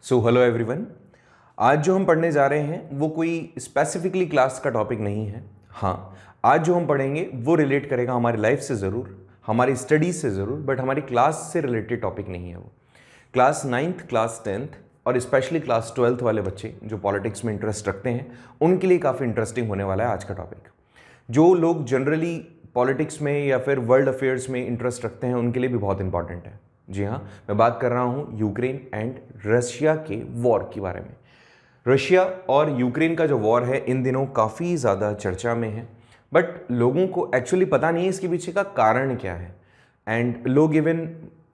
So hello everyone. आज जो हम पढ़ने जा रहे हैं वो कोई स्पेसिफिकली क्लास का टॉपिक नहीं है। हाँ, आज जो हम पढ़ेंगे वो रिलेट करेगा हमारी लाइफ से ज़रूर, हमारी स्टडीज़ से ज़रूर, बट हमारी क्लास से रिलेटेड टॉपिक नहीं है वो। क्लास 9th, क्लास 10th और स्पेशली क्लास 12th वाले बच्चे जो पॉलिटिक्स में इंटरेस्ट रखते हैं उनके लिए काफ़ी इंटरेस्टिंग होने वाला है आज का टॉपिक। जो लोग जनरली पॉलिटिक्स में या फिर वर्ल्ड अफेयर्स में इंटरेस्ट रखते हैं उनके लिए भी बहुत इंपॉर्टेंट है। जी हाँ, मैं बात कर रहा हूँ यूक्रेन एंड रशिया के वॉर के बारे में। रशिया और यूक्रेन का जो वॉर है इन दिनों काफ़ी ज़्यादा चर्चा में है, बट लोगों को एक्चुअली पता नहीं है इसके पीछे का कारण क्या है। एंड लोग इवन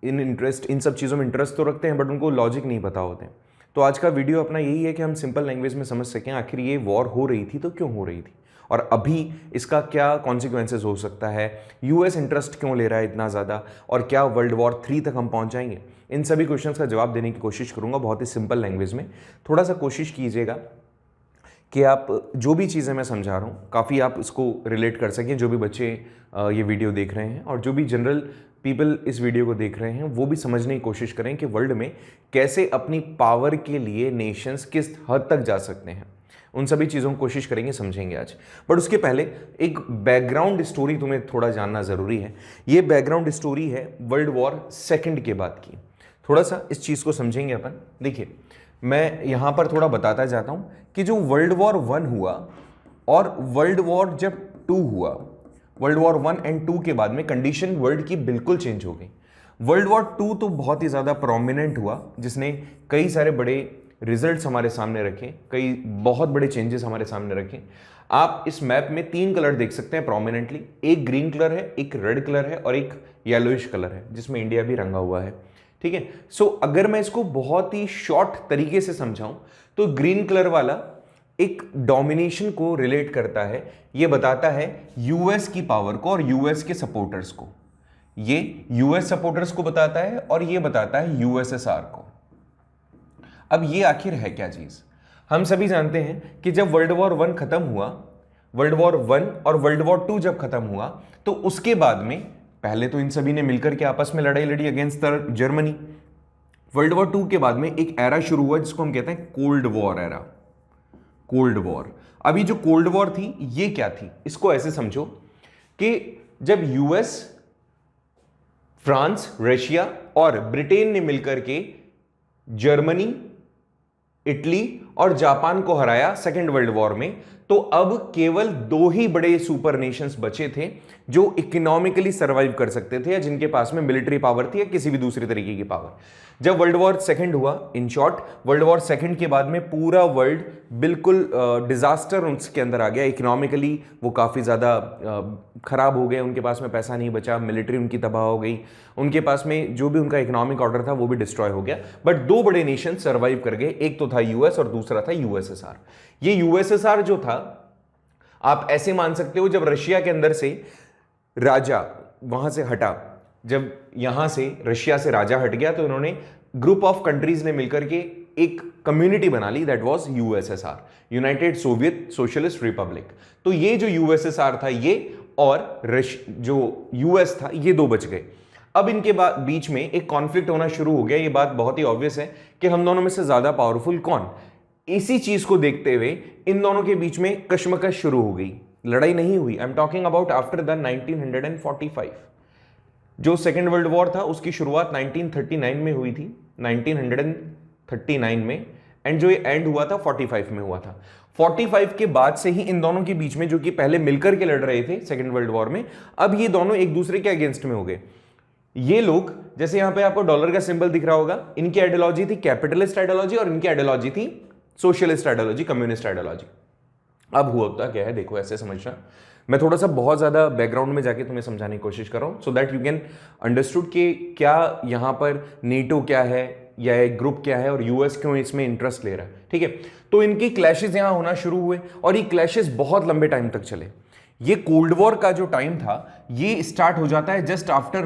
इन सब चीज़ों में इंटरेस्ट तो रखते हैं बट उनको लॉजिक नहीं पता होते। तो आज का वीडियो अपना यही है कि हम सिंपल लैंग्वेज में समझ सकें आखिर ये वॉर हो रही थी तो क्यों हो रही थी और अभी इसका क्या कॉन्सिक्वेंसेस हो सकता है, यूएस इंटरेस्ट क्यों ले रहा है इतना ज़्यादा, और क्या वर्ल्ड वॉर 3 तक हम पहुंच जाएंगे। इन सभी क्वेश्चंस का जवाब देने की कोशिश करूंगा बहुत ही सिंपल लैंग्वेज में। थोड़ा सा कोशिश कीजिएगा कि आप जो भी चीज़ें मैं समझा रहा हूँ काफ़ी आप इसको रिलेट कर सकें, जो भी बच्चे ये वीडियो देख रहे हैं और जो भी जनरल पीपल इस वीडियो को देख रहे हैं वो भी समझने की कोशिश करें कि वर्ल्ड में कैसे अपनी पावर के लिए नेशंस किस हद तक जा सकते हैं। उन सभी चीज़ों की कोशिश करेंगे, समझेंगे आज। बट उसके पहले एक बैकग्राउंड स्टोरी तुम्हें थोड़ा जानना ज़रूरी है। ये बैकग्राउंड स्टोरी है वर्ल्ड वॉर सेकंड के बाद की। थोड़ा सा इस चीज़ को समझेंगे अपन। देखिए, मैं यहाँ पर थोड़ा बताता जाता हूँ कि जो वर्ल्ड वॉर 1 हुआ और वर्ल्ड वॉर जब 2 हुआ, वर्ल्ड वॉर 1 एंड 2 के बाद में कंडीशन वर्ल्ड की बिल्कुल चेंज हो गई। वर्ल्ड वॉर 2 तो बहुत ही ज़्यादा प्रोमिनेंट हुआ, जिसने कई सारे बड़े रिजल्ट्स हमारे सामने रखे, कई बहुत बड़े चेंजेस हमारे सामने रखे। आप इस मैप में 3 कलर देख सकते हैं प्रोमिनेंटली। एक ग्रीन कलर है, एक रेड कलर है और एक येलोइश कलर है जिसमें इंडिया भी रंगा हुआ है। ठीक है, सो अगर मैं इसको बहुत ही शॉर्ट तरीके से समझाऊं तो ग्रीन कलर वाला एक डोमिनेशन को रिलेट करता है। ये बताता है यूएस की पावर को और यूएस के सपोर्टर्स को। ये यूएस सपोर्टर्स को बताता है और ये बताता है यूएसएसआर को। अब ये आखिर है क्या चीज? हम सभी जानते हैं कि जब वर्ल्ड वॉर 1 खत्म हुआ, वर्ल्ड वॉर 1 और वर्ल्ड वॉर 2 जब खत्म हुआ तो उसके बाद में पहले तो इन सभी ने मिलकर के आपस में लड़ाई लड़ी अगेंस्ट जर्मनी। वर्ल्ड वॉर 2 के बाद में एक एरा शुरू हुआ जिसको हम कहते हैं cold war era. Cold war. अभी जो कोल्ड वॉर थी ये क्या थी, इसको ऐसे समझो कि जब यूएस, फ्रांस, रशिया और ब्रिटेन ने मिलकर के जर्मनी, इटली और जापान को हराया सेकेंड वर्ल्ड वॉर में, तो अब केवल 2 ही बड़े सुपर नेशंस बचे थे जो इकोनॉमिकली सर्वाइव कर सकते थे या जिनके पास में मिलिट्री पावर थी या किसी भी दूसरी तरीके की पावर। जब वर्ल्ड वॉर सेकंड हुआ, in short world war second के बाद में पूरा वर्ल्ड बिल्कुल डिजास्टर उसके अंदर आ गया। इकोनॉमिकली वो काफ़ी ज़्यादा खराब हो गए, उनके पास में पैसा नहीं बचा, मिलिट्री उनकी तबाह हो गई, उनके पास में जो भी उनका इकोनॉमिक ऑर्डर था वो भी डिस्ट्रॉय हो गया। बट 2 बड़े नेशन सर्वाइव कर गए, एक तो था यूएस और दूसरा था यूएसएसआर। ये यूएसएसआर जो था, आप ऐसे मान सकते हो जब रशिया के अंदर से राजा वहां से हटा, जब यहां से रशिया से राजा हट गया तो इन्होंने ग्रुप ऑफ कंट्रीज ने मिलकर के एक कम्युनिटी बना ली, that was USSR, United Soviet Socialist Republic. तो ये जो यूएसएसआर था ये और जो यूएस था ये 2 बच गए। अब इनके बीच में एक कॉन्फ्लिक्ट होना शुरू हो गया। ये बात बहुत ही ऑब्वियस है कि हम दोनों में से ज्यादा पावरफुल कौन। इसी चीज को देखते हुए इन दोनों के बीच में कश्मकश शुरू हो गई, लड़ाई नहीं हुई। I am talking about after the 1945। जो सेकेंड वर्ल्ड वॉर था उसकी शुरुआत 1939 में हुई थी, 1939 में, एंड जो ये एंड हुआ था 45 में हुआ था। 45 के बाद से ही इन दोनों के बीच में, जो कि पहले मिलकर के लड़ रहे थे सेकेंड वर्ल्ड वॉर में, अब ये दोनों एक दूसरे के अगेंस्ट में हो गए। ये लोग, जैसे यहां पे आपको डॉलर का सिंबल दिख रहा होगा, इनकी आइडियोलॉजी थी कैपिटलिस्ट आइडियोलॉजी और इनकी आइडियोलॉजी थी सोशलिस्ट आइडियोलॉजी, कम्युनिस्ट आइडियोलॉजी। अब हुआ क्या है, देखो ऐसे समझना। मैं थोड़ा सा बहुत ज्यादा बैकग्राउंड में जाके तुम्हें समझाने की कोशिश कर रहा हूं so that you can understood कि क्या यहां पर नेटो क्या है या एक ग्रुप क्या है और यूएस क्यों इसमें इंटरेस्ट ले रहा है। ठीक है, तो इनकी क्लैशेस यहां होना शुरू हुए और ये क्लैशेस बहुत लंबे टाइम तक चले। ये कोल्ड वॉर का जो टाइम था ये स्टार्ट हो जाता है जस्ट आफ्टर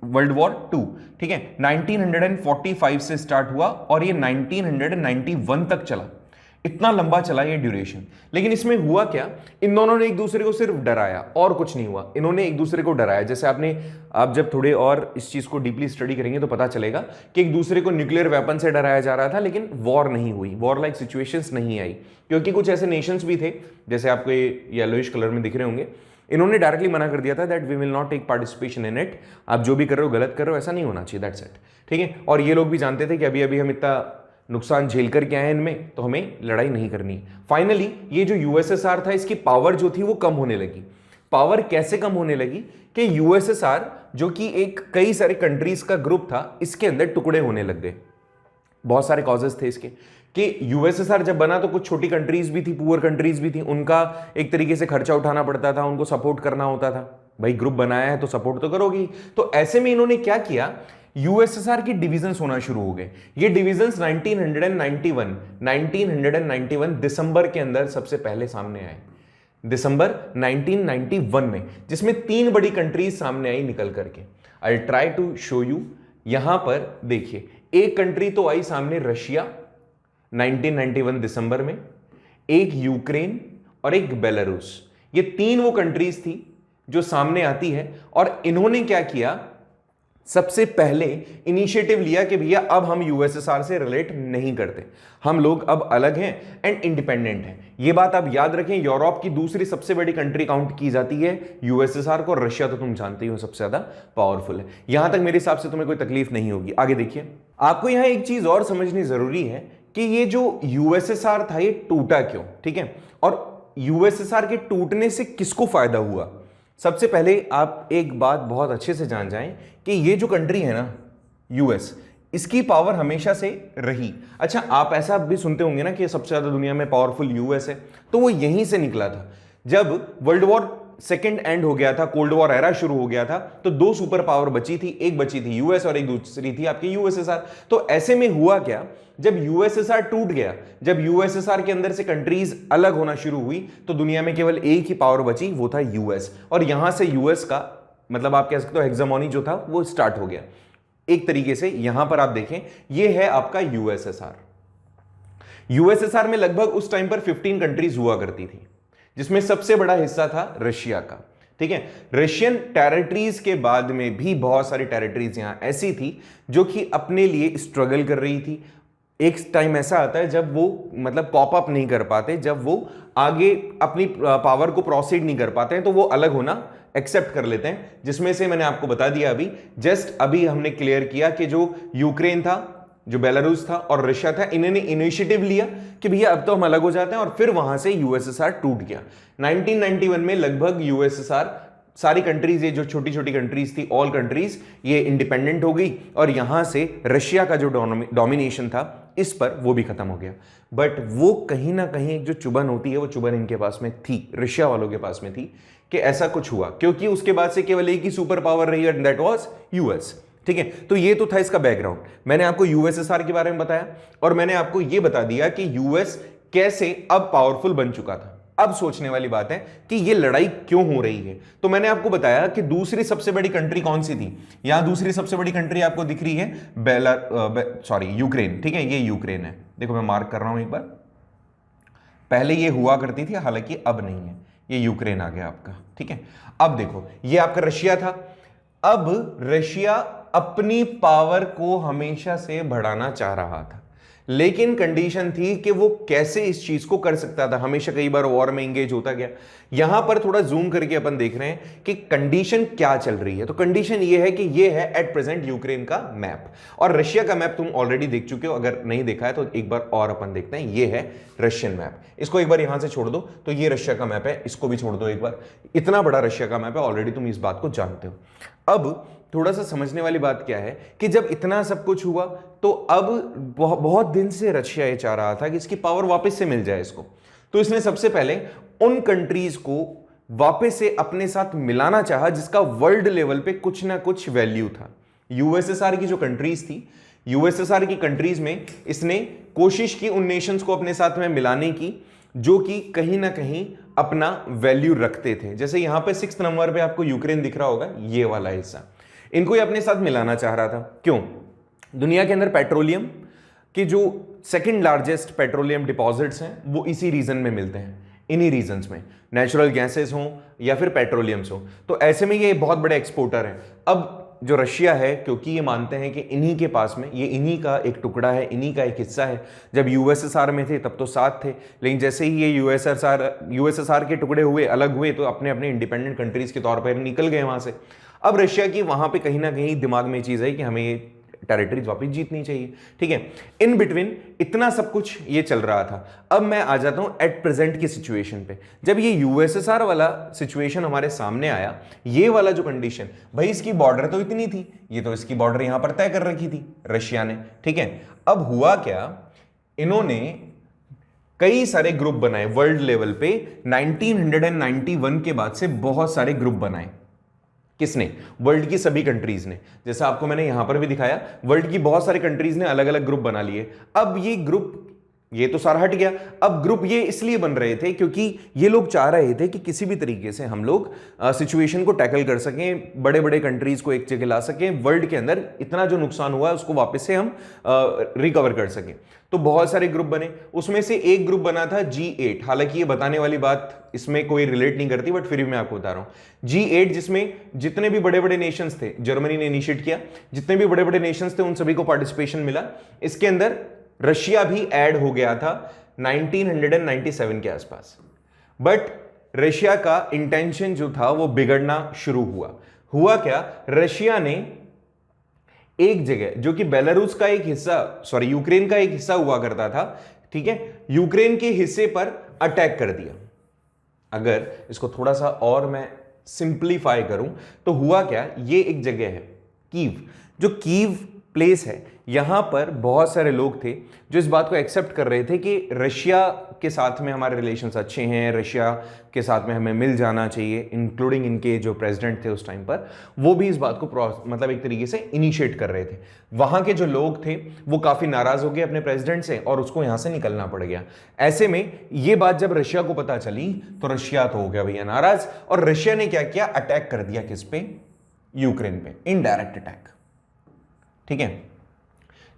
वर्ल्ड वॉर 2। ठीक है, 1945 से स्टार्ट हुआ और ये 1991 तक चला। इतना लंबा चला ये ड्यूरेशन। लेकिन इसमें हुआ क्या, इन दोनों ने एक दूसरे को सिर्फ डराया और कुछ नहीं हुआ। इन्होंने एक दूसरे को डराया, जैसे आप जब थोड़े और इस चीज को डीपली स्टडी करेंगे तो पता चलेगा कि एक दूसरे को न्यूक्लियर वेपन से डराया जा रहा था, लेकिन वॉर नहीं हुई, वॉर लाइक सिचुएशंस नहीं आई, क्योंकि कुछ ऐसे नेशंस भी थे, जैसे आपको ये येलोइश कलर में दिख रहे होंगे, इन्होंने डायरेक्टली मना कर दिया था that we will not take participation in it, आप जो भी कर रहे हो गलत कर रहे हो, ऐसा नहीं होना चाहिए, दैट्स इट। ठीक है, और ये लोग भी जानते थे कि अभी अभी हम इतना नुकसान झेल करके आए इनमें, तो हमें लड़ाई नहीं करनी। फाइनली ये जो यूएसएसआर था, इसकी पावर जो थी वो कम होने लगी। पावर कैसे कम होने लगी कि यूएसएसआर जो कि एक कई सारे कंट्रीज का ग्रुप था, इसके अंदर टुकड़े होने लग गए। बहुत सारे कॉजेस थे इसके कि यूएसएसआर जब बना तो कुछ छोटी कंट्रीज भी थी, पुअर कंट्रीज भी थी, उनका एक तरीके से खर्चा उठाना पड़ता था, उनको सपोर्ट करना होता था। भाई ग्रुप बनाया है तो सपोर्ट तो करोगी। तो ऐसे में इन्होंने क्या किया, यूएसएसआर की डिविजन्स होना शुरू हो गए। ये डिविजन्स 1991 दिसंबर के अंदर सबसे पहले सामने आए, दिसंबर 1991 में, जिसमें 3 बड़ी कंट्रीज सामने आई निकल करके। I try to show you. यहां पर देखिए, एक कंट्री तो आई सामने रशिया 1991 दिसंबर में, एक यूक्रेन और एक बेलारूस। ये 3 वो कंट्रीज थी जो सामने आती है। और इन्होंने क्या किया, सबसे पहले इनिशिएटिव लिया कि भैया अब हम यूएसएसआर से रिलेट नहीं करते, हम लोग अब अलग हैं एंड इंडिपेंडेंट हैं। ये बात आप याद रखें, यूरोप की दूसरी सबसे बड़ी कंट्री काउंट की जाती है यूएसएसआर को। रशिया तो तुम जानते ही हो सबसे ज्यादा पावरफुल है। यहां तक मेरे हिसाब से तुम्हें कोई तकलीफ नहीं होगी। आगे देखिए, आपको यहां एक चीज और समझनी जरूरी है कि ये जो यूएसएसआर था ये टूटा क्यों, ठीक है, और यूएसएसआर के टूटने से किसको फायदा हुआ। सबसे पहले आप एक बात बहुत अच्छे से जान जाएं कि ये जो कंट्री है ना यूएस, इसकी पावर हमेशा से रही। अच्छा, आप ऐसा भी सुनते होंगे ना कि सबसे ज्यादा दुनिया में पावरफुल यूएस है, तो वो यहीं से निकला था। जब वर्ल्ड वॉर सेकेंड एंड हो गया था, कोल्ड वॉर एरा शुरू हो गया था, तो 2 सुपर पावर बची थी, एक बची थी यूएस और एक दूसरी थी आपकी यूएसएसआर। तो ऐसे में हुआ क्या, जब यूएसएसआर टूट गया, जब यूएसएसआर के अंदर से कंट्रीज अलग होना शुरू हुई, तो दुनिया में केवल एक ही पावर बची, वो था यूएस। और यहां से यूएस का मतलब आप कह सकते हो हेग्जामोनी जो था वो स्टार्ट हो गया एक तरीके से। यहां पर आप देखें, ये है आपका यूएसएसआर। यूएसएसआर में लगभग उस टाइम पर 15 कंट्रीज हुआ करती थी, जिसमें सबसे बड़ा हिस्सा था रशिया का। ठीक है, रशियन टेरिटरीज के बाद में भी बहुत सारी टेरिटरीज यहां ऐसी थी जो कि अपने लिए स्ट्रगल कर रही थी। एक टाइम ऐसा आता है जब वो मतलब पॉप अप नहीं कर पाते, जब वो आगे अपनी पावर को प्रोसीड नहीं कर पाते हैं, तो वो अलग होना एक्सेप्ट कर लेते हैं, जिसमें से मैंने आपको बता दिया अभी, जस्ट अभी हमने क्लियर किया कि जो यूक्रेन था, जो बेलारूस था और रशिया था, इन्होंने इनिशिएटिव लिया कि भैया अब तो हम अलग हो जाते हैं, और फिर वहां से यूएसएसआर टूट गया। 1991 में लगभग यूएसएसआर सारी कंट्रीज, ये जो छोटी छोटी कंट्रीज थी, ऑल कंट्रीज ये इंडिपेंडेंट हो गई, और यहां से रशिया का जो डोमिनेशन था इस पर, वो भी खत्म हो गया। बट वो कहीं ना कहीं जो चुभन होती है, वो चुभन इनके पास में थी, रशिया वालों के पास में थी, कि ऐसा कुछ हुआ, क्योंकि उसके बाद से केवल एक ही सुपर पावर रही, एंड दैट वाज यूएस। ठीक है, तो ये तो था इसका बैकग्राउंड। मैंने आपको यूएसएसआर के बारे में बताया, और मैंने आपको ये बता दिया कि यूएस कैसे अब पावरफुल बन चुका था। अब सोचने वाली बात है कि ये लड़ाई क्यों हो रही है। तो मैंने आपको बताया कि दूसरी सबसे बड़ी कंट्री कौन सी थी। यहां दूसरी सबसे बड़ी कंट्री आपको दिख रही है यूक्रेन। ठीक है, ये यूक्रेन है, देखो मैं मार्क कर रहा हूं एक बार। पहले ये हुआ करती थी, हालांकि अब नहीं है, ये यूक्रेन आ गया आपका। ठीक है, अब देखो ये आपका रशिया था। अब रशिया अपनी पावर को हमेशा से बढ़ाना चाह रहा था, लेकिन कंडीशन थी कि वो कैसे इस चीज को कर सकता था। हमेशा कई बार वॉर में एंगेज होता गया। यहां पर थोड़ा जूम करके अपन देख रहे हैं कि कंडीशन क्या चल रही है। तो कंडीशन ये है कि ये है एट प्रेजेंट यूक्रेन का मैप, और रशिया का मैप तुम ऑलरेडी देख चुके हो। अगर नहीं देखा है तो एक बार और अपन देखते हैं। ये है रशियन मैप, इसको एक बार यहां से छोड़ दो, तो ये रशिया का मैप है, इसको भी छोड़ दो एक बार। इतना बड़ा रशिया का मैप है, ऑलरेडी तुम इस बात को जानते हो। अब थोड़ा सा समझने वाली बात क्या है कि जब इतना सब कुछ हुआ, तो अब बहुत दिन से रशिया ये चाह रहा था कि इसकी पावर वापस से मिल जाए इसको। तो इसने सबसे पहले उन कंट्रीज को वापस से अपने साथ मिलाना चाहा जिसका वर्ल्ड लेवल पे कुछ ना कुछ वैल्यू था। यूएसएसआर की जो कंट्रीज थी, यूएसएसआर की कंट्रीज में इसने कोशिश की उन नेशंस को अपने साथ में मिलाने की जो कि कहीं ना कहीं अपना वैल्यू रखते थे। जैसे यहां पे 6 नंबर पे आपको यूक्रेन दिख रहा होगा, ये वाला हिस्सा, इनको ये अपने साथ मिलाना चाह रहा था। क्यों? दुनिया के अंदर पेट्रोलियम की जो सेकंड लार्जेस्ट पेट्रोलियम डिपॉजिट्स हैं वो इसी रीजन में मिलते हैं, इन्हीं रीजन्स में, नेचुरल गैसेस हों या फिर पेट्रोलियम्स हो। तो ऐसे में ये बहुत बड़े एक्सपोर्टर है। अब जो रशिया है, क्योंकि ये मानते हैं कि इन्हीं के पास में, ये इन्हीं का एक टुकड़ा है, इन्हीं का एक हिस्सा है। जब यूएसएसआर में थे तब तो साथ थे, लेकिन जैसे ही ये यूएसएसआर के टुकड़े हुए, अलग हुए, तो अपने अपने इंडिपेंडेंट कंट्रीज के तौर पर निकल गए वहां से। अब रशिया की वहां पे कहीं ना कहीं दिमाग में चीज है कि हमें ये टेरिटरीज वापस जीतनी चाहिए, ठीक है। इन बिटवीन इतना सब कुछ ये चल रहा था। अब मैं आ जाता हूं एट प्रेजेंट की सिचुएशन पे। जब ये यूएसएसआर वाला सिचुएशन हमारे सामने आया, ये वाला जो कंडीशन, भाई इसकी बॉर्डर तो इतनी थी, ये तो इसकी बॉर्डर यहां पर तय कर रखी थी रशिया ने, ठीक है। अब हुआ क्या, इन्होंने कई सारे ग्रुप बनाए वर्ल्ड लेवल पे। 1991 के बाद से बहुत सारे ग्रुप बनाए। किसने? वर्ल्ड की सभी कंट्रीज ने। जैसा आपको मैंने यहां पर भी दिखाया, वर्ल्ड की बहुत सारी कंट्रीज ने अलग अलग ग्रुप बना लिए। अब ये ग्रुप, ये तो सारा हट गया। अब ग्रुप ये इसलिए बन रहे थे क्योंकि ये लोग चाह रहे थे कि किसी भी तरीके से हम लोग सिचुएशन को टैकल कर सकें, बड़े बड़े कंट्रीज को एक जगह ला सकें, वर्ल्ड के अंदर इतना जो नुकसान हुआ है उसको वापस से हम रिकवर कर सकें। तो बहुत सारे ग्रुप बने, उसमें से एक ग्रुप बना था G8। हालांकि ये बताने वाली बात इसमें कोई रिलेट नहीं करती, बट फिर भी मैं आपको बता रहा हूं। G8 जिसमें जितने भी बड़े बड़े नेशंस थे, जर्मनी ने इनिशिएट किया, जितने भी बड़े बड़े नेशंस थे उन सभी को पार्टिसिपेशन मिला। इसके अंदर रशिया भी ऐड हो गया था 1997 के आसपास। बट रशिया का इंटेंशन जो था वो बिगड़ना शुरू हुआ। हुआ क्या, रशिया ने एक जगह जो कि बेलारूस का एक हिस्सा, सॉरी यूक्रेन का एक हिस्सा हुआ करता था, ठीक है, यूक्रेन के हिस्से पर अटैक कर दिया। अगर इसको थोड़ा सा और मैं सिंप्लीफाई करूं तो हुआ क्या, ये एक जगह है कीव, जो कीव प्लेस है, यहां पर बहुत सारे लोग थे जो इस बात को एक्सेप्ट कर रहे थे कि रशिया के साथ में हमारे रिलेशंस अच्छे हैं, रशिया के साथ में हमें मिल जाना चाहिए, इंक्लूडिंग इनके जो प्रेसिडेंट थे उस टाइम पर, वो भी इस बात को मतलब एक तरीके से इनिशिएट कर रहे थे। वहां के जो लोग थे वो काफी नाराज हो गए अपने प्रेसिडेंट से और उसको यहां से निकलना पड़ गया। ऐसे में ये बात जब रशिया को पता चली तो रशिया तो हो गया भैया नाराज, और रशिया ने क्या किया, अटैक कर दिया। किस पे? यूक्रेन पे, इनडायरेक्ट अटैक, ठीक है।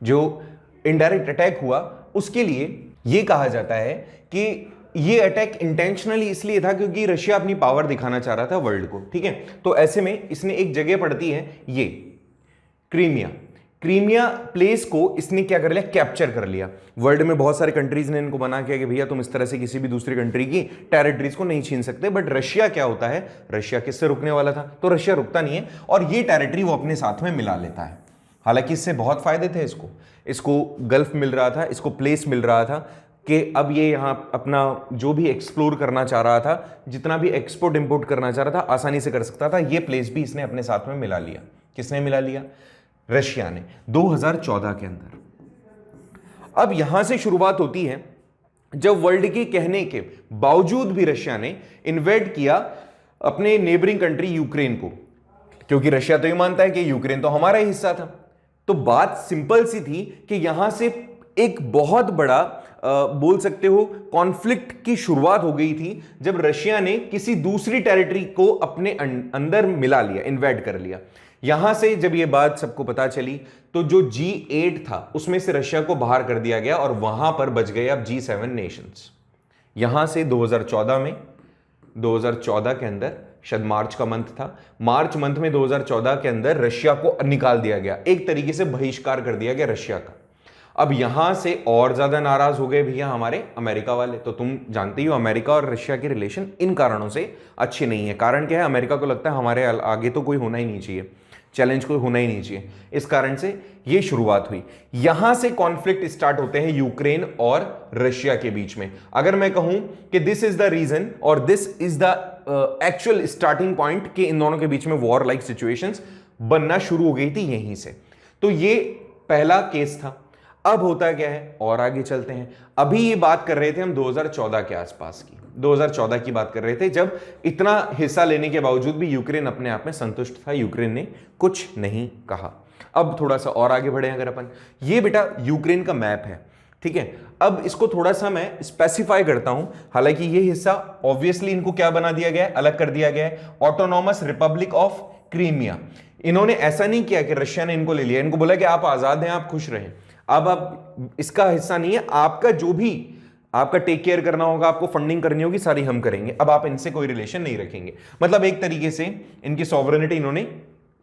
जो इनडायरेक्ट अटैक हुआ उसके लिए यह कहा जाता है कि यह अटैक इंटेंशनली इसलिए था क्योंकि रशिया अपनी पावर दिखाना चाह रहा था वर्ल्ड को, ठीक है। तो ऐसे में इसने एक जगह पड़ती है ये क्रीमिया प्लेस को इसने क्या कर लिया, कैप्चर कर लिया। वर्ल्ड में बहुत सारे कंट्रीज ने इनको मना किया कि भैया तुम इस तरह से किसी भी दूसरी कंट्री की टेरिटरीज को नहीं छीन सकते, बट रशिया क्या होता है, रशिया किससे रुकने वाला था, तो रशिया रुकता नहीं है और ये टेरिटरी वो अपने साथ में मिला लेता है। हालांकि इससे बहुत फायदे थे, इसको गल्फ मिल रहा था, इसको प्लेस मिल रहा था कि अब ये यहाँ अपना जो भी एक्सप्लोर करना चाह रहा था, जितना भी एक्सपोर्ट इंपोर्ट करना चाह रहा था, आसानी से कर सकता था। ये प्लेस भी इसने अपने साथ में मिला लिया। किसने मिला लिया? रशिया ने, 2014 के अंदर। अब यहां से शुरुआत होती है जब वर्ल्ड के कहने के बावजूद भी रशिया ने इन्वेड किया अपने नेबरिंग कंट्री यूक्रेन को, क्योंकि रशिया तो ये मानता है कि यूक्रेन तो हमारा ही हिस्सा था। तो बात सिंपल सी थी कि यहां से एक बहुत बड़ा बोल सकते हो कॉन्फ्लिक्ट की शुरुआत हो गई थी जब रशिया ने किसी दूसरी टेरिटरी को अपने अंदर मिला लिया, इन्वेड कर लिया। यहां से जब ये बात सबको पता चली तो जो G8 था उसमें से रशिया को बाहर कर दिया गया और वहां पर बच गए अब G7 नेशंस। यहां से 2014 के अंदर, शायद मार्च का मंथ था, मार्च मंथ में 2014 के अंदर रशिया को निकाल दिया गया, एक तरीके से बहिष्कार कर दिया गया रशिया का। अब यहां से और ज्यादा नाराज हो गए भैया हमारे अमेरिका वाले। तो तुम जानते ही हो अमेरिका और रशिया के रिलेशन इन कारणों से अच्छे नहीं है। कारण क्या है? अमेरिका को लगता है हमारे आगे तो कोई होना ही नहीं चाहिए, चैलेंज कोई होना ही नहीं चाहिए। इस कारण से यह शुरुआत हुई। यहां से कॉन्फ्लिक्ट स्टार्ट होते हैं यूक्रेन और रशिया के बीच में। अगर मैं कहूं कि दिस इज द रीजन और this is the actual starting point कि इन दोनों के बीच में वॉर लाइक सिचुएशंस बनना शुरू हो गई थी यहीं से। तो ये पहला केस था। अब होता क्या है, और आगे चलते हैं। अभी ये बात कर रहे थे हम 2014 के आसपास की, 2014 की बात कर रहे थे, जब इतना हिस्सा लेने के बावजूद भी यूक्रेन अपने आप में संतुष्ट था, यूक्रेन ने कुछ नहीं कहा। अब थोड़ा सा और आगे बढ़े अगर अपन, ये बेटा यूक्रेन का मैप है, ठीक है। अब इसको थोड़ा सा मैं स्पेसिफाई करता हूं। हालांकि ये हिस्सा ऑब्वियसली इनको क्या बना दिया गया है, अलग कर दिया गया है, ऑटोनॉमस रिपब्लिक ऑफ क्रीमिया। इन्होंने ऐसा नहीं किया कि रशिया ने इनको ले लिया, इनको बोला कि आप आजाद हैं, आप खुश रहें। अब आप इसका हिस्सा नहीं है, आपका जो भी आपका टेक केयर करना होगा, आपको फंडिंग करनी होगी, सारी हम करेंगे। अब आप इनसे कोई रिलेशन नहीं रखेंगे। मतलब एक तरीके से इनकी सॉवरेनिटी इन्होंने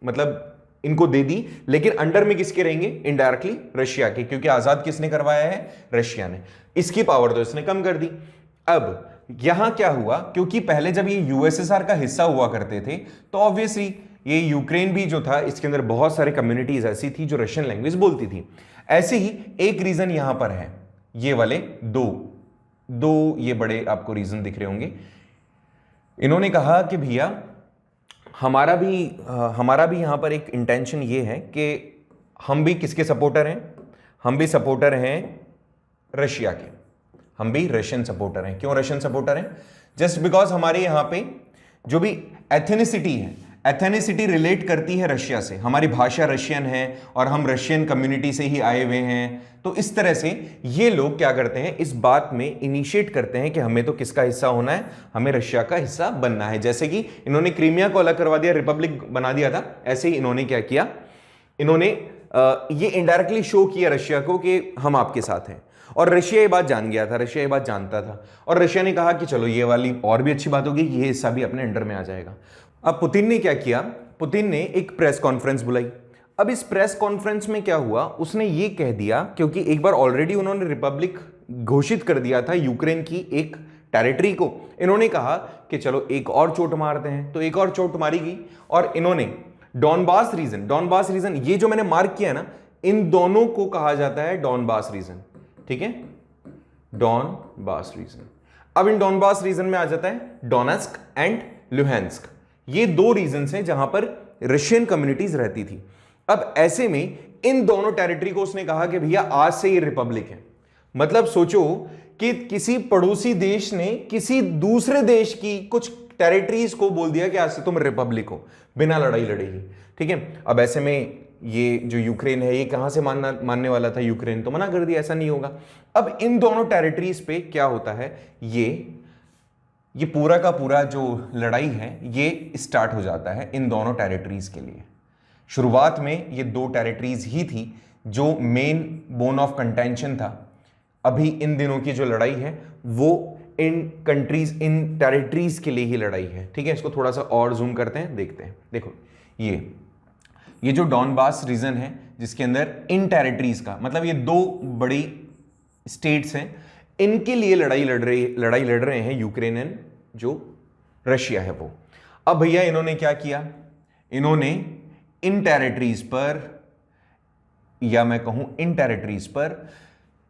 मतलब इनको दे दी, लेकिन अंडर में किसके रहेंगे? इनडायरेक्टली रशिया के, क्योंकि आजाद किसने करवाया है? रशिया ने। इसकी पावर तो इसने कम कर दी। अब यहां क्या हुआ, क्योंकि पहले जब ये यूएसएसआर का हिस्सा हुआ करते थे तो ऑब्वियसली ये यूक्रेन भी जो था, इसके अंदर बहुत सारे कम्युनिटीज ऐसी थी जो रशियन लैंग्वेज बोलती थी। ऐसे ही एक रीजन यहां पर है, ये वाले दो ये बड़े आपको रीजन दिख रहे होंगे। इन्होंने कहा कि भैया हमारा भी यहां पर एक इंटेंशन ये है कि हम भी किसके सपोर्टर हैं? हम भी सपोर्टर हैं रशिया के, हम भी रशियन सपोर्टर हैं। क्यों रशियन सपोर्टर हैं? जस्ट बिकॉज हमारे यहां पे जो भी एथेनिसिटी है, एथेनिसिटी रिलेट करती है रशिया से। हमारी भाषा रशियन है और हम रशियन कम्युनिटी से ही आए हुए हैं। तो इस तरह से ये लोग क्या करते हैं, इस बात में इनिशिएट करते हैं कि हमें तो किसका हिस्सा होना है? हमें रशिया का हिस्सा बनना है। जैसे कि इन्होंने क्रीमिया को अलग करवा दिया, रिपब्लिक बना दिया था, ऐसे ही इन्होंने क्या किया, इन्होंने ये इनडायरेक्टली शो किया रशिया को कि हम आपके साथ हैं। और रशिया ये बात जान गया था, रशिया ये बात जानता था, और रशिया ने कहा कि चलो ये वाली और भी अच्छी बात होगी कि ये हिस्सा भी अपने अंडर में आ जाएगा। अब पुतिन ने क्या किया, पुतिन ने एक प्रेस कॉन्फ्रेंस बुलाई। अब इस प्रेस कॉन्फ्रेंस में क्या हुआ, उसने ये कह दिया, क्योंकि एक बार ऑलरेडी उन्होंने रिपब्लिक घोषित कर दिया था यूक्रेन की एक टेरिटरी को। इन्होंने कहा कि चलो एक और चोट मारते हैं, तो एक और चोट मारी गई और इन्होंने डॉनबास रीजन ये जो मैंने मार्क किया ना, इन दोनों को कहा जाता है डॉनबास रीजन। ठीक है, डॉनबास रीजन। अब इन डॉनबास रीजन में आ जाता है डोनेस्क एंड लुहांस्क। ये दो रीजन्स हैं जहां पर रशियन कम्युनिटीज रहती थी। अब ऐसे में इन दोनों टेरिटरी को उसने कहा कि भैया आज से ये रिपब्लिक है। मतलब सोचो कि किसी पड़ोसी देश ने किसी दूसरे देश की कुछ टेरिटरीज को बोल दिया कि आज से तुम रिपब्लिक हो, बिना लड़ाई लड़े ही। ठीक है, अब ऐसे में ये जो यूक्रेन है, ये कहां से मानने वाला था? यूक्रेन तो मना कर दिया, ऐसा नहीं होगा। अब इन दोनों टेरिटरीज पे क्या होता है, ये पूरा का पूरा जो लड़ाई है ये स्टार्ट हो जाता है इन दोनों टेरिटरीज के लिए। शुरुआत में ये दो टेरिटरीज ही थी जो मेन बोन ऑफ कंटेंशन था। अभी इन दिनों की जो लड़ाई है वो इन कंट्रीज, इन टेरिटरीज के लिए ही लड़ाई है। ठीक है, इसको थोड़ा सा और जूम करते हैं, देखते हैं। देखो ये जो डॉनबास रीजन है जिसके अंदर इन टेरिटरीज का मतलब ये दो बड़ी स्टेट्स हैं, इनके लिए लड़ाई लड़ रहे हैं यूक्रेनियन जो रशिया है वो। अब भैया इन्होंने क्या किया, इन्होंने इन टेरिटरीज पर, या मैं कहूं इन टेरिटरीज पर,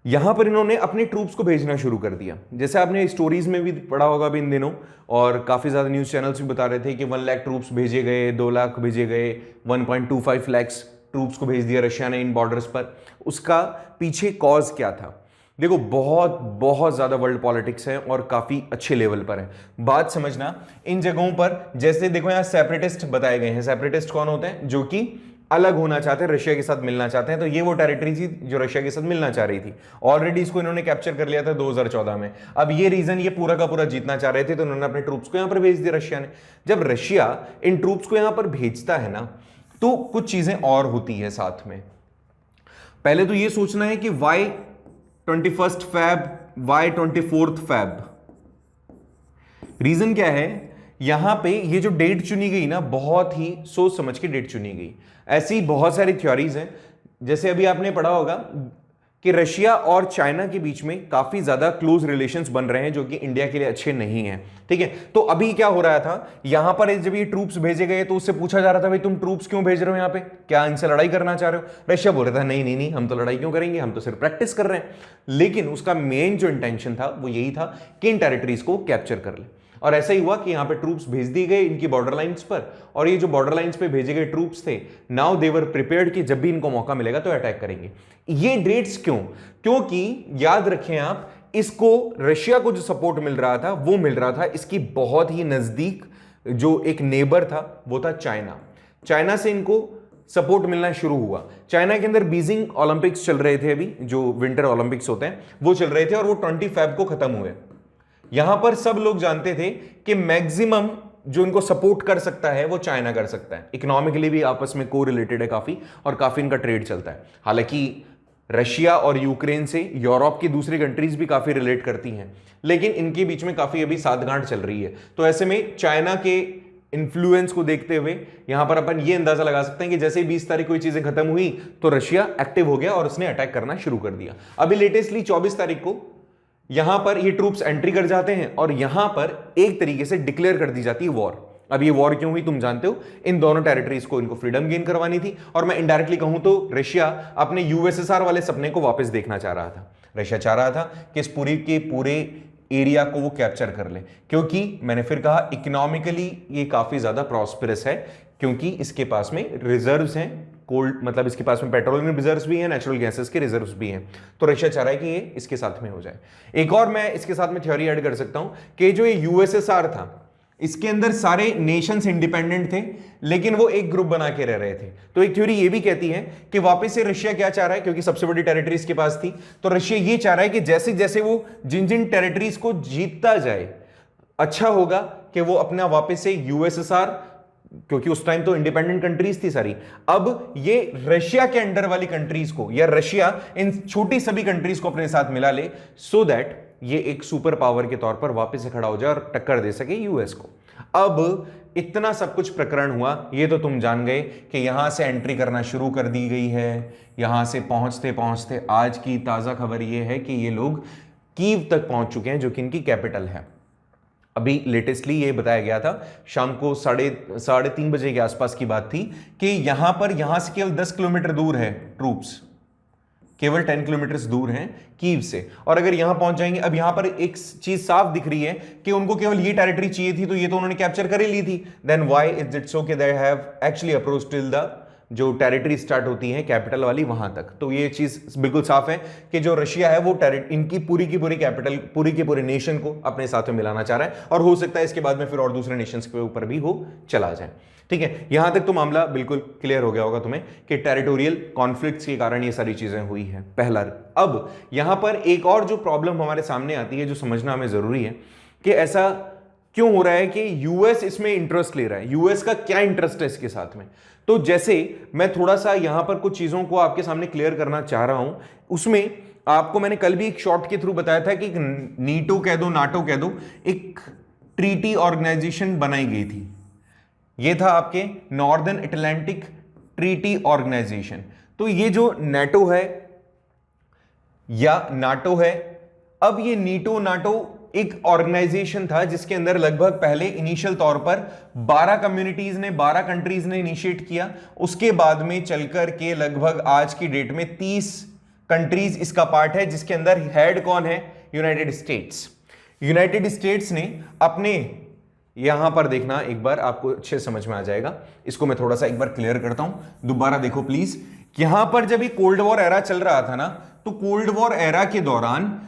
यहां पर इन्होंने अपने ट्रूप्स को भेजना शुरू कर दिया। जैसे आपने स्टोरीज में भी पढ़ा होगा अभी इन दिनों, और काफी ज्यादा न्यूज चैनल्स भी बता रहे थे कि 1 लाख ट्रूप्स भेजे गए, 2 लाख भेजे गए, 1.25 लाख ट्रूप्स को भेज दिया रशिया ने इन बॉर्डर्स पर। उसका पीछे कॉज क्या था? देखो बहुत ज्यादा वर्ल्ड पॉलिटिक्स है और काफी अच्छे लेवल पर है। बात समझना, इन जगहों पर जैसे देखो यहां सेपरेटिस्ट बताए गए हैं। सेपरेटिस्ट कौन होते हैं? जो कि अलग होना चाहते हैं, रशिया के साथ मिलना चाहते हैं। तो ये वो टेरिटरी थी जो रशिया के साथ मिलना चाह रही थी। ऑलरेडी इसको इन्होंने कैप्चर कर लिया था 2014 में। अब ये रीजन ये पूरा का पूरा जीतना चाह रहे थे, तो उन्होंने अपने ट्रूप्स को यहां पर भेज दिया रशिया ने। जब रशिया इन ट्रूप्स को यहां पर भेजता है ना, तो कुछ चीजें और होती है साथ में। पहले तो ये सोचना है कि why 21 Feb, why 24 Feb. Reason क्या है? यहां पे ये जो डेट चुनी गई ना, बहुत ही सोच समझ के डेट चुनी गई। ऐसी बहुत सारी थ्योरीज हैं। जैसे अभी आपने पढ़ा होगा कि रशिया और चाइना के बीच में काफी ज्यादा क्लोज रिलेशंस बन रहे हैं, जो कि इंडिया के लिए अच्छे नहीं हैं। ठीक है, तो अभी क्या हो रहा था, यहां पर जब ये ट्रूप्स भेजे गए तो उससे पूछा जा रहा था, भाई तुम ट्रूप्स क्यों भेज रहे हो यहाँ पे, क्या इनसे लड़ाई करना चाह रहे हो? रशिया बोल रहा था नहीं नहीं नहीं, हम तो लड़ाई क्यों करेंगे, हम तो सिर्फ प्रैक्टिस कर रहे हैं। लेकिन उसका मेन जो इंटेंशन था वो यही था कि इन टेरिटरीज को कैप्चर कर ले। और ऐसा ही हुआ कि यहां पे ट्रूप्स भेज दिए गए इनकी बॉर्डर लाइंस पर, और ये जो बॉर्डर लाइंस पे भेजे गए ट्रूप्स थे, नाउ दे वर प्रिपेयर्ड कि जब भी इनको मौका मिलेगा तो अटैक करेंगे। ये डेट्स क्यों? क्योंकि याद रखें आप, इसको रशिया को जो सपोर्ट मिल रहा था वो मिल रहा था इसकी बहुत ही नजदीक जो एक नेबर था वो था चाइना। चाइना से इनको सपोर्ट मिलना शुरू हुआ। चाइना के अंदर बीजिंग ओलंपिक्स चल रहे थे, अभी जो विंटर ओलंपिक्स होते हैं वो चल रहे थे, और वो 20 फैब को खत्म हुए। यहां पर सब लोग जानते थे कि मैक्सिमम जो इनको सपोर्ट कर सकता है वो चाइना कर सकता है। इकोनॉमिकली भी आपस में को रिलेटेड है काफी, और काफी इनका ट्रेड चलता है। हालांकि रशिया और यूक्रेन से यूरोप की दूसरी कंट्रीज भी काफी रिलेट करती हैं, लेकिन इनके बीच में काफी अभी साठगांठ चल रही है। तो ऐसे में चाइना के इन्फ्लुएंस को देखते हुए यहां पर अपन ये अंदाजा लगा सकते हैं कि जैसे ही 20 तारीख को ये चीजें खत्म हुई तो रशिया एक्टिव हो गया और उसने अटैक करना शुरू कर दिया। अभी लेटेस्टली 24 तारीख को यहां पर ये ट्रूप्स एंट्री कर जाते हैं और यहां पर एक तरीके से डिक्लेयर कर दी जाती है वॉर। अब ये वॉर क्यों हुई तुम जानते हो, इन दोनों टेरिटरीज को इनको फ्रीडम गेन करवानी थी, और मैं इनडायरेक्टली कहूं तो रशिया अपने यूएसएसआर वाले सपने को वापस देखना चाह रहा था। रशिया चाह रहा था कि इस पूरी के पूरे एरिया को वो कैप्चर कर ले, क्योंकि मैंने फिर कहा इकोनॉमिकली ये काफी ज्यादा प्रॉस्पेरस है, क्योंकि इसके पास में रिजर्व्स हैं, कोल्ड मतलब इसके पास में पेट्रोलियम रिजर्व्स भी हैं, नेचुरल गैसेस के रिजर्व्स भी हैं। तो रशिया चाह रहा है कि ये इसके साथ में हो जाए। एक और मैं इसके साथ में थ्योरी ऐड कर सकता हूं कि जो ये यूएसएसआर था इसके अंदर सारे नेशंस इंडिपेंडेंट थे, लेकिन वो एक ग्रुप बना के रह रहे थे। तो एक थ्योरी ये भी कहती है कि वापस से रशिया क्या चाह रहा है, क्योंकि सबसे बड़ी टेरिटरीज के पास थी, तो रशिया ये चाह रहा है कि जैसे जैसे वो जिन जिन टेरिटरीज को जीतता जाए, अच्छा होगा कि वो अपना वापस से यूएसएसआर, क्योंकि उस टाइम तो इंडिपेंडेंट कंट्रीज थी सारी, अब ये रशिया के अंडर वाली कंट्रीज को, या रशिया इन छोटी सभी कंट्रीज को अपने साथ मिला ले, सो दैट ये एक सुपर पावर के तौर पर वापस से खड़ा हो जाए और टक्कर दे सके यूएस को। अब इतना सब कुछ प्रकरण हुआ, ये तो तुम जान गए कि यहां से एंट्री करना शुरू कर दी गई है। यहां से पहुंचते पहुंचते आज की ताजा खबर यह है कि ये लोग कीव तक पहुंच चुके हैं, जो कि इनकी कैपिटल है। अभी लेटेस्टली ये बताया गया था, शाम को साढ़े 3 बजे के आसपास की बात थी कि यहां से केवल 10 किलोमीटर दूर है ट्रूप्स, केवल 10 किलोमीटर दूर हैं कीव से, और अगर यहां पहुंच जाएंगे। अब यहां पर एक चीज साफ दिख रही है कि उनको केवल ये टेरिटरी चाहिए थी, तो ये तो उन्होंने कैप्चर कर ही ली थी। Then why is it so कि they have actually approached till the जो टेरिटरी स्टार्ट होती है कैपिटल वाली वहां तक। तो ये चीज बिल्कुल साफ है कि जो रशिया है वो इनकी पूरी की पूरी कैपिटल, पूरी की पूरी नेशन को अपने साथ में मिलाना चाह रहा है, और हो सकता है इसके बाद में फिर और दूसरे नेशंस के ऊपर भी वो चला जाए। ठीक है, यहां तक तो मामला बिल्कुल क्लियर हो गया होगा तुम्हें कि टेरिटोरियल कॉन्फ्लिक्ट्स के कारण ये सारी चीजें हुई है, पहला। अब यहां पर एक और जो प्रॉब्लम हमारे सामने आती है, जो समझना हमें जरूरी है कि ऐसा क्यों हो रहा है कि यूएस इसमें इंटरेस्ट ले रहा है, यूएस का क्या इंटरेस्ट है इसके साथ में। तो जैसे मैं थोड़ा सा यहां पर कुछ चीजों को आपके सामने क्लियर करना चाह रहा हूं, उसमें आपको मैंने कल भी एक शॉर्ट के थ्रू बताया था कि नीटो कह दो, नाटो कह दो, एक ट्रीटी ऑर्गेनाइजेशन बनाई गई थी। ये था आपके नॉर्दर्न अटलांटिक ट्रीटी ऑर्गेनाइजेशन। तो ये जो नेटो है या नाटो है, अब ये नीटो नाटो एक ऑर्गेनाइजेशन था जिसके अंदर लगभग पहले इनिशियल तौर पर 12 कम्युनिटीज ने, 12 कंट्रीज ने इनिशिएट किया। उसके बाद में चलकर के लगभग आज की डेट में 30 कंट्रीज इसका पार्ट है, जिसके अंदर हेड कौन है, यूनाइटेड स्टेट्स। यूनाइटेड स्टेट्स ने अपने, यहां पर देखना एक बार, आपको अच्छे समझ में आ जाएगा। इसको मैं थोड़ा सा एक बार क्लियर करता हूं, दोबारा देखो प्लीज। यहां पर जब ये कोल्ड वॉर एरा चल रहा था ना, तो कोल्ड वॉर एरा के दौरान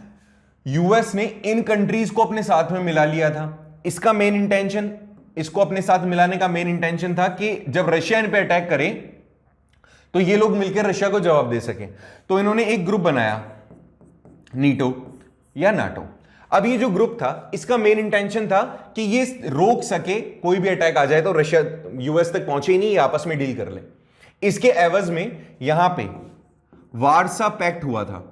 यूएस ने इन कंट्रीज को अपने साथ में मिला लिया था। इसका मेन इंटेंशन, इसको अपने साथ मिलाने का मेन इंटेंशन था कि जब रशिया इन पे अटैक करे तो ये लोग मिलकर रशिया को जवाब दे सके। तो इन्होंने एक ग्रुप बनाया, नीटो या नाटो। अब ये जो ग्रुप था, इसका मेन इंटेंशन था कि ये रोक सके कोई भी अटैक आ जाए तो रशिया यूएस तक पहुंचे ही नहीं, आपस में डील कर ले। इसके एवज में यहां पे वारसा पैक्ट हुआ था।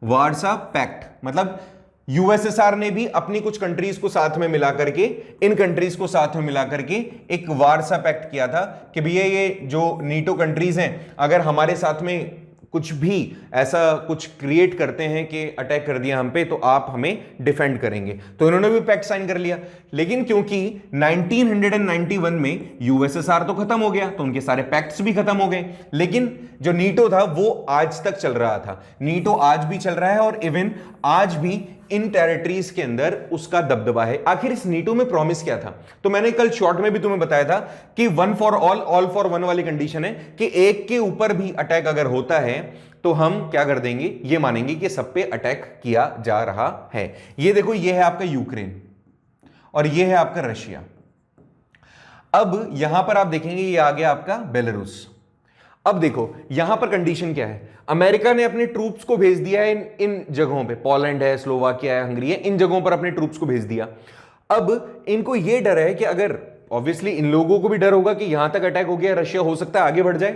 वारसा पैक्ट मतलब यूएसएसआर ने भी अपनी कुछ कंट्रीज को साथ में मिला करके, इन कंट्रीज को साथ में मिला करके एक वारसा पैक्ट किया था कि भैया ये जो नीटो कंट्रीज हैं, अगर हमारे साथ में कुछ भी ऐसा कुछ क्रिएट करते हैं कि अटैक कर दिया हम पे, तो आप हमें डिफेंड करेंगे। तो इन्होंने भी पैक्ट साइन कर लिया। लेकिन क्योंकि 1991 में यूएसएसआर तो खत्म हो गया, तो उनके सारे पैक्ट्स भी खत्म हो गए। लेकिन जो नीटो था वो आज तक चल रहा था। नीटो आज भी चल रहा है, और इवन आज भी इन टेरिटरीज के अंदर उसका दबदबा है। आखिर इस नीटो में प्रॉमिस क्या था? तो मैंने कल शॉर्ट में भी तुम्हें बताया था कि 1 फॉर ऑल फॉर वन वाली कंडीशन है कि एक के ऊपर भी अटैक अगर होता है तो हम क्या कर देंगे, ये मानेंगे कि सब पे अटैक किया जा रहा है। ये देखो, ये है आपका यूक्रेन और ये है आपका रशिया। अब यहां पर आप देखेंगे ये आ गया आपका बेलारूस। अब देखो यहां पर कंडीशन क्या है, अमेरिका ने अपने ट्रूप्स को भेज दिया है इन जगहों पे, पोलैंड है, स्लोवाकिया है, हंगरी है, इन जगहों पर अपने ट्रूप्स को भेज दिया। अब इनको यह डर है कि अगर ऑब्वियसली इन लोगों को भी डर होगा कि यहां तक अटैक हो गया, रशिया हो सकता है आगे बढ़ जाए,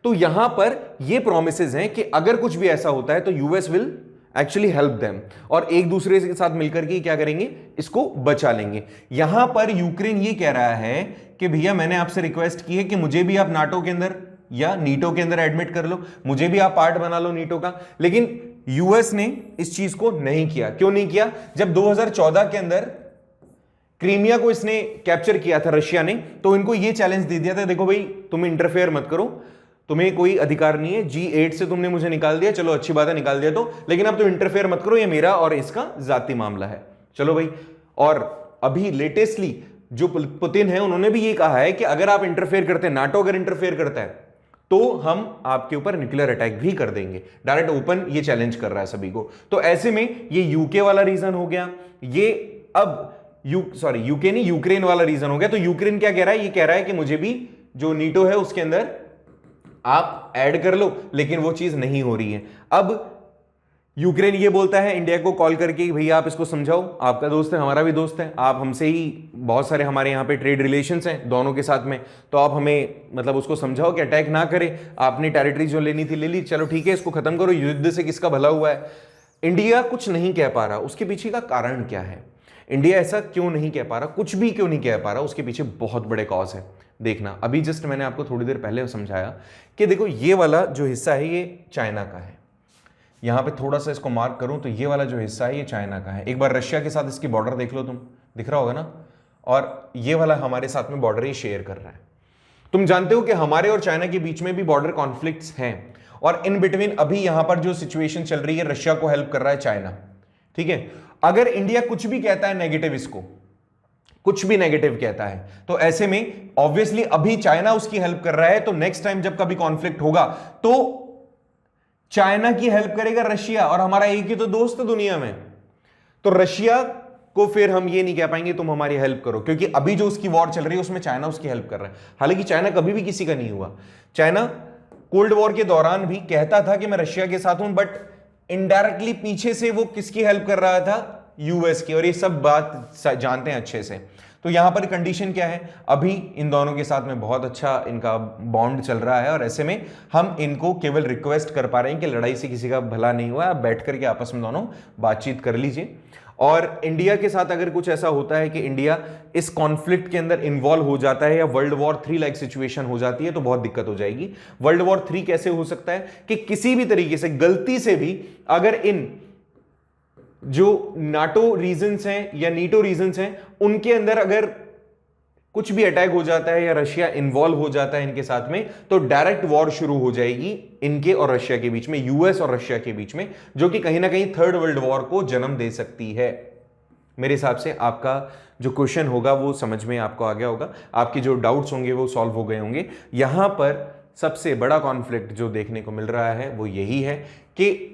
तो यहां पर ये प्रोमिसेस हैं कि अगर कुछ भी ऐसा होता है तो US will actually help them, और एक दूसरे के साथ मिलकर के क्या करेंगे, इसको बचा लेंगे। यहां पर यूक्रेन ये कह रहा है कि भैया मैंने आपसे रिक्वेस्ट की है कि मुझे भी आप नाटो के अंदर या नीटो के अंदर एडमिट कर लो, मुझे भी आप पार्ट बना लो नीटो का, लेकिन यूएस ने इस चीज को नहीं किया। क्यों नहीं किया? जब 2014 के अंदर क्रीमिया को इसने कैप्चर किया था रशिया ने, तो इनको ये चैलेंज दे दिया था, देखो भाई तुम इंटरफेयर मत करो, तुम्हें कोई अधिकार नहीं है, G8 से तुमने मुझे निकाल दिया, चलो अच्छी बात है निकाल दिया तो, लेकिन अब तुम इंटरफेयर मत करो, ये मेरा और इसका जाती मामला है। चलो भाई, और अभी लेटेस्टली जो पुतिन है उन्होंने भी ये कहा है कि अगर आप इंटरफेयर करते हैं, नाटो अगर इंटरफेयर करता है तो हम आपके ऊपर न्यूक्लियर अटैक भी कर देंगे। डायरेक्ट ओपन ये चैलेंज कर रहा है सभी को। तो ऐसे में ये यूके वाला रीजन हो गया, ये अब यूके नहीं, यूक्रेन वाला रीजन हो गया। तो यूक्रेन क्या कह रहा है? ये कह रहा है कि मुझे भी जो नीटो है उसके अंदर आप ऐड कर लो, लेकिन वो चीज नहीं हो रही है। अब यूक्रेन ये बोलता है इंडिया को कॉल करके, भैया आप इसको समझाओ, आपका दोस्त है हमारा भी दोस्त है, आप हमसे ही बहुत सारे हमारे यहाँ पे ट्रेड रिलेशंस हैं दोनों के साथ में, तो आप हमें मतलब उसको समझाओ कि अटैक ना करे, आपने टेरिटरी जो लेनी थी ले ली, चलो ठीक है इसको खत्म करो, युद्ध से किसका भला हुआ है। इंडिया कुछ नहीं कह पा रहा, उसके पीछे का कारण क्या है? इंडिया ऐसा क्यों नहीं कह पा रहा, कुछ भी क्यों नहीं कह पा रहा? उसके पीछे बहुत बड़े कॉज है। देखना, अभी जस्ट मैंने आपको थोड़ी देर पहले समझाया कि देखो ये वाला जो हिस्सा है ये चाइना का है, यहां पे थोड़ा सा इसको मार्क करूं तो ये वाला जो हिस्सा है ये चाइना का है। एक बार रशिया के साथ इसकी बॉर्डर देख लो तुम, दिख रहा होगा ना, और ये वाला हमारे साथ में बॉर्डर ये शेयर कर रहा है। तुम जानते हो कि हमारे और चाइना के बीच में भी बॉर्डर कॉन्फ्लिक्ट्स हैं, और इन बिटवीन अभी यहां पर जो सिचुएशन चल रही है, रशिया को हेल्प कर रहा है चाइना, ठीक है। अगर इंडिया कुछ भी कहता है नेगेटिव, इसको कुछ भी नेगेटिव कहता है, तो ऐसे में ऑब्वियसली अभी चाइना उसकी हेल्प कर रहा है, तो नेक्स्ट टाइम जब कभी कॉन्फ्लिक्ट होगा तो चाइना की हेल्प करेगा रशिया, और हमारा एक ही तो दोस्त है दुनिया में, तो रशिया को फिर हम ये नहीं कह पाएंगे तुम हमारी हेल्प करो, क्योंकि अभी जो उसकी वॉर चल रही है उसमें चाइना उसकी हेल्प कर रहा है। हालांकि चाइना कभी भी किसी का नहीं हुआ, चाइना कोल्ड वॉर के दौरान भी कहता था कि मैं रशिया के साथ हूं, बट इनडायरेक्टली पीछे से वो किसकी हेल्प कर रहा था? यूएस की, और ये सब बात जानते हैं अच्छे से। तो यहां पर कंडीशन क्या है? अभी इन दोनों के साथ में बहुत अच्छा इनका बॉन्ड चल रहा है, और ऐसे में हम इनको केवल रिक्वेस्ट कर पा रहे हैं कि लड़ाई से किसी का भला नहीं हुआ, आप बैठ करके आपस में दोनों बातचीत कर लीजिए। और इंडिया के साथ अगर कुछ ऐसा होता है कि इंडिया इस कॉन्फ्लिक्ट के अंदर इन्वॉल्व हो जाता है या वर्ल्ड वॉर 3 लाइक सिचुएशन हो जाती है, तो बहुत दिक्कत हो जाएगी। वर्ल्ड वॉर 3 कैसे हो सकता है? कि किसी भी तरीके से गलती से भी अगर इन जो नाटो रीजन्स हैं या नीटो रीजन्स हैं उनके अंदर अगर कुछ भी अटैक हो जाता है या रशिया इन्वॉल्व हो जाता है इनके साथ में, तो डायरेक्ट वॉर शुरू हो जाएगी इनके और रशिया के बीच में, यूएस और रशिया के बीच में, जो कि कहीं ना कहीं थर्ड वर्ल्ड वॉर को जन्म दे सकती है। मेरे हिसाब से आपका जो क्वेश्चन होगा वो समझ में आपको आ गया होगा, आपके जो डाउट्स होंगे वो सॉल्व हो गए होंगे। यहां पर सबसे बड़ा कॉन्फ्लिक्ट जो देखने को मिल रहा है वो यही है कि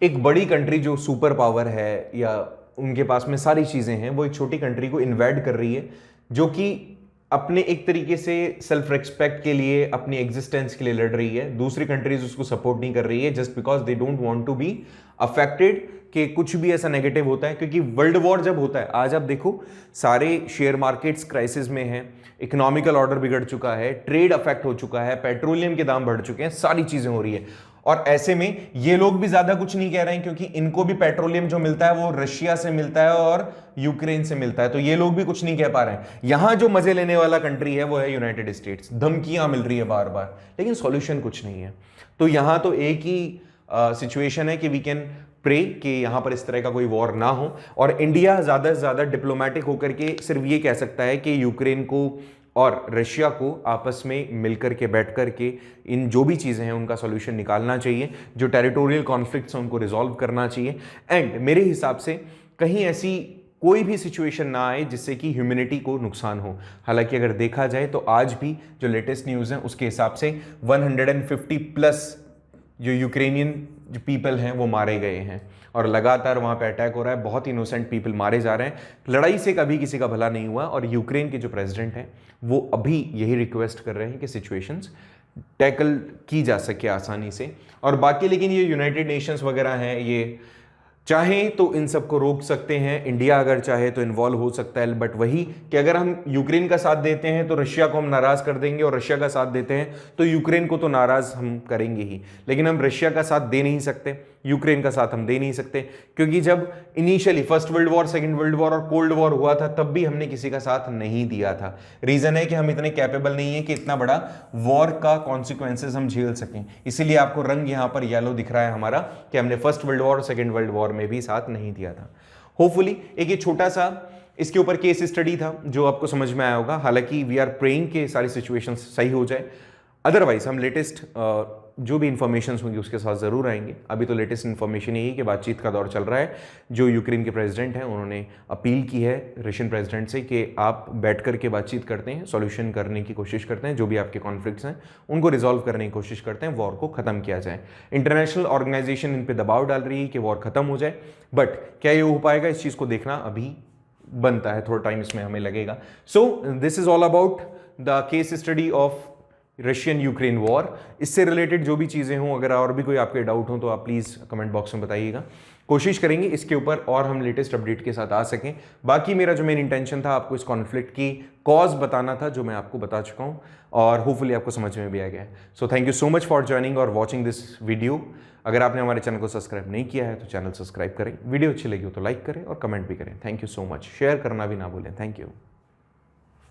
एक बड़ी कंट्री जो सुपर पावर है या उनके पास में सारी चीजें हैं, वो एक छोटी कंट्री को इन्वेड कर रही है, जो कि अपने एक तरीके से सेल्फ रिस्पेक्ट के लिए, अपनी एग्जिस्टेंस के लिए लड़ रही है। दूसरी कंट्रीज उसको सपोर्ट नहीं कर रही है just because they don't want to be affected कि कुछ भी ऐसा नेगेटिव होता है। क्योंकि वर्ल्ड वॉर जब होता है, आज आप देखो सारे शेयर मार्केट्स क्राइसिस में हैं, इकोनॉमिकल ऑर्डर बिगड़ चुका है, ट्रेड अफेक्ट हो चुका है, पेट्रोलियम के दाम बढ़ चुके हैं, सारी चीजें हो रही है। और ऐसे में ये लोग भी ज्यादा कुछ नहीं कह रहे हैं, क्योंकि इनको भी पेट्रोलियम जो मिलता है वो रशिया से मिलता है और यूक्रेन से मिलता है, तो ये लोग भी कुछ नहीं कह पा रहे हैं। यहां जो मजे लेने वाला कंट्री है वो है यूनाइटेड स्टेट्स, धमकियां मिल रही है बार बार, लेकिन सॉल्यूशन कुछ नहीं है। तो यहां तो एक ही सिचुएशन है कि वी कैन प्रे कि यहां पर इस तरह का कोई वॉर ना हो, और इंडिया ज्यादा से ज्यादा डिप्लोमेटिक होकर के सिर्फ ये कह सकता है कि यूक्रेन को और रशिया को आपस में मिलकर के बैठ कर के इन जो भी चीज़ें हैं उनका सॉल्यूशन निकालना चाहिए, जो टेरिटोरियल कॉन्फ्लिक्ट्स हैं उनको रिजॉल्व करना चाहिए। एंड मेरे हिसाब से कहीं ऐसी कोई भी सिचुएशन ना आए जिससे कि ह्यूमैनिटी को नुकसान हो। हालांकि अगर देखा जाए तो आज भी जो लेटेस्ट न्यूज़ है उसके हिसाब से 150 प्लस जो यूक्रेनियन जो पीपल हैं वो मारे गए हैं, और लगातार वहाँ पे अटैक हो रहा है, बहुत इनोसेंट पीपल मारे जा रहे हैं। लड़ाई से कभी किसी का भला नहीं हुआ, और यूक्रेन के जो प्रेसिडेंट हैं वो अभी यही रिक्वेस्ट कर रहे हैं कि सिचुएशंस टैकल की जा सके आसानी से। और बाकी लेकिन ये यूनाइटेड नेशंस वगैरह हैं, ये चाहें तो इन सबको रोक सकते हैं, इंडिया अगर चाहे तो इन्वॉल्व हो सकता है, बट वही कि अगर हम यूक्रेन का साथ देते हैं तो रशिया को हम नाराज कर देंगे, और रशिया का साथ देते हैं तो यूक्रेन को तो नाराज हम करेंगे ही। लेकिन हम रशिया का साथ दे नहीं सकते, यूक्रेन का साथ हम दे नहीं सकते, क्योंकि जब initially first world war, second world war और कोल्ड वॉर हुआ था तब भी हमने किसी का साथ नहीं दिया था। रीजन है कि हम इतने कैपेबल नहीं है कि इतना बड़ा वॉर का कॉन्सिक्वेंसेस हम झेल सकें। इसीलिए आपको रंग यहां पर येलो दिख रहा है हमारा, कि हमने फर्स्ट वर्ल्ड वॉर और सेकंड वर्ल्ड वॉर में भी साथ नहीं दिया था। होपफुली एक ये छोटा सा इसके ऊपर केस स्टडी था जो आपको समझ में आया होगा। हालांकि वी आर प्रेइंग के सारी सिचुएशंस सही हो जाए, अदरवाइज हम लेटेस्ट जो भी इंफॉर्मेशन होंगी उसके साथ ज़रूर आएंगे। अभी तो लेटेस्ट इन्फॉर्मेशन यही कि बातचीत का दौर चल रहा है। जो यूक्रेन के प्रेसिडेंट हैं उन्होंने अपील की है रशियन प्रेसिडेंट से कि आप बैठ कर के बातचीत करते हैं, सॉल्यूशन करने की कोशिश करते हैं, जो भी आपके कॉन्फ्लिक्ट्स हैं उनको रिजॉल्व करने की कोशिश करते हैं, वॉर को ख़त्म किया जाए। इंटरनेशनल ऑर्गेनाइजेशन इन पर दबाव डाल रही है कि वॉर ख़त्म हो जाए, बट क्या ये हो पाएगा इस चीज़ को देखना अभी बनता है, थोड़ा टाइम इसमें हमें लगेगा। So this is all about the case study of Russian Ukraine war. इससे रिलेटेड जो भी चीज़ें हों, अगर और भी कोई आपके डाउट हो तो आप प्लीज़ कमेंट बॉक्स में बताइएगा। कोशिश करेंगे इसके ऊपर और हम लेटेस्ट अपडेट के साथ आ सकें। बाकी मेरा जो मेन इंटेंशन था आपको इस कॉन्फ्लिक्ट की कॉज बताना था, जो मैं आपको बता चुका हूं, और होपफुली आपको समझ में भी आ गया है। So thank you so much for joining और वॉचिंग दिस वीडियो। अगर आपने हमारे चैनल को सब्सक्राइब नहीं किया है तो चैनल सब्सक्राइब करें, वीडियो अच्छी लगी हो तो लाइक करें और कमेंट भी करें। Thank you so much, share करना भी ना भूलें। Thank you.